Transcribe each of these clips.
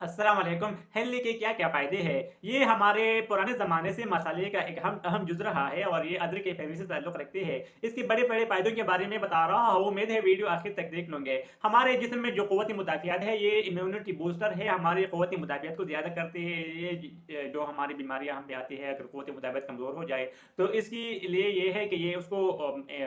अस्सलाम वालेकुम। हेल्दी के क्या-क्या फ़ायदे हैं? ये हमारे पुराने ज़माने से मसाले का एक अहम अहम जुज़ रहा है और ये अदरक के फैमिली से ताल्लुक़ रखते हैं। इसके बड़े-बड़े फ़ायदों के बारे में बता रहा हूँ, उम्मीद है वीडियो आखिर तक देख लोगे। हमारे जिस्म में जो क़ुव्वत मुदाफ़ियात है, ये इम्यूनिटी बूस्टर है, हमारी क़ुव्वत मुदाफ़ियत को ज़्यादा करती है। ये जो हमारी बीमारियाँ हम पे आती है, अगर क़ुव्वत मुदाफ़ियत कमज़ोर हो जाए, तो इसकी लिए ये है कि ये उसको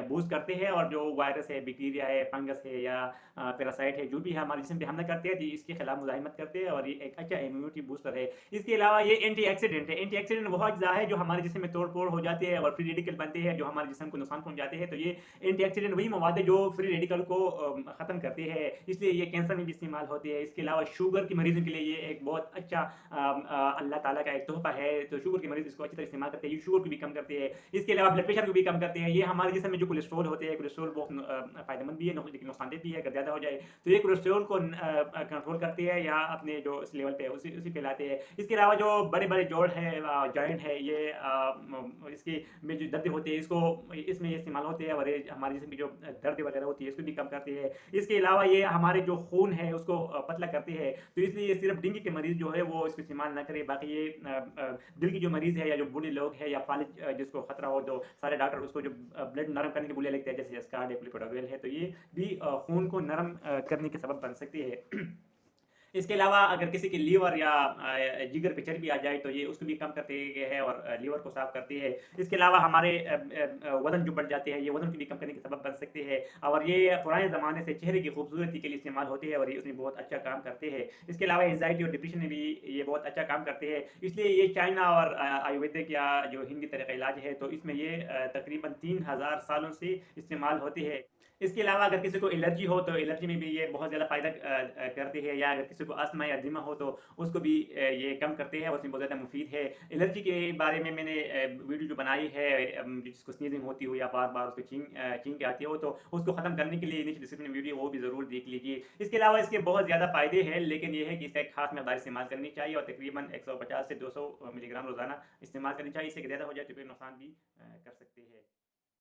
बूस्ट करते हैं और जो वायरस है, बैक्टीरिया है, फंगस है या पैरासाइट है, जो भी है हमारे जिस्म पे हमला करते हैं, तो इसके खिलाफ़ मुज़ाहिमत करते हैं और ये एक अच्छा इम्यूनिटी बूस्टर है। इसके अलावा ये एंटीऑक्सीडेंट है। एंटीऑक्सीडेंट वो अज्जा है जो हमारे जिस्म में तोड़-फोड़ हो जाते हैं और फ्री रेडिकल बनते हैं, जो हमारे जिस्म को नुकसान पहुँचाते हैं। तो ये एंटीऑक्सीडेंट वही मवाद है जो फ्री रेडिकल को ख़त्म करते हैं, इसलिए ये कैंसर में भी इस्तेमाल होती है। इसके अलावा शुगर के मरीज़ों के लिए ये एक बहुत अच्छा अल्लाह ताला का एक तोहफ़ा है, तो शुगर के मरीज़ इसको अच्छी तरह इस्तेमाल करते हैं। ये शुगर को भी कम करते हैं। इसके अलावा ब्लड प्रेशर को भी कम करते हैं। ये हमारे जिस्म में जो कोलेस्ट्रॉल होते हैं, कोलेस्ट्रॉल बहुत फ़ायदेमंद भी है, लेकिन नुकसानदेह भी है अगर ज़्यादा हो जाए। तो ये कोलेस्ट्रॉल को कंट्रोल करती है या अपने जो इस लेवल पे है उसी उसी पे लाते हैं। इसके अलावा जो बड़े-बड़े जोड़ हैं जॉइंट है ये इसकी में जो दर्द होती है इसको इसमें ये इस्तेमाल होते हैं और ये हमारे जिस्म की जो दर्द वगैरह होती है इसको भी कम करती है। इसके अलावा ये हमारे जो खून है उसको पतला करती है। तो इसलिए ये सिर्फ़ डेंगू के मरीज़ जो है वो इसको इस्तेमाल ना करें। बाकी ये दिल के जो मरीज़ है या जो बूढ़े लोग हैं या फालिज जिसको खतरा हो तो सारे डॉक्टर उसको जो ब्लड नरम करने की गोलियाँ लिखते हैं जैसे एस्कार्ड है, क्लोपिडोग्रेल है, तो ये भी खून को नरम करने के सबब बन सकती है। इसके अलावा अगर किसी की लीवर या जिगर पे चर्बी आ जाए तो ये उसको भी कम करती है और लीवर को साफ़ करती है। इसके अलावा हमारे वज़न जो बढ़ जाते हैं, ये वज़न को भी कम करने के सबब बन सकते हैं और ये पुराने ज़माने से चेहरे की खूबसूरती के लिए इस्तेमाल होती है और ये उसमें बहुत अच्छा काम करते हैं। इसके अलावा एंग्ज़ायटी और डिप्रेशन में भी ये बहुत अच्छा काम करते हैं। इसलिए ये चाइना और आयुर्वेदिक या जो हिंदी तरह का इलाज है, तो इसमें ये तकरीबन 3000 सालों से इस्तेमाल होती है। इसके अलावा अगर किसी को एलर्जी हो, तो एलर्जी में भी ये बहुत ज़्यादा फ़ायदा करती है या अगर किसी को अस्थमा या दिमा हो, तो उसको भी ये कम करते हैं और उसमें बहुत ज़्यादा मुफ़ीद है। एलर्जी के बारे में मैंने वीडियो जो बनाई है जिसको स्नीज़िंग होती हो या बार-बार उसको छींक के आती हो, तो उसको ख़त्म करने के लिए नीचे डिस्क्रिप्शन में वीडियो वो भी ज़रूर देख लीजिए। इसके अलावा इसके बहुत ज़्यादा फ़ायदे हैं, लेकिन ये है कि इसका एक ख़ास मकदार इस्तेमाल करनी चाहिए और तकरीबन 150 से 200 मिलीग्राम रोज़ाना इस्तेमाल करनी चाहिए। इससे ज़्यादा हो जाए तो फिर नुकसान भी कर सकती है।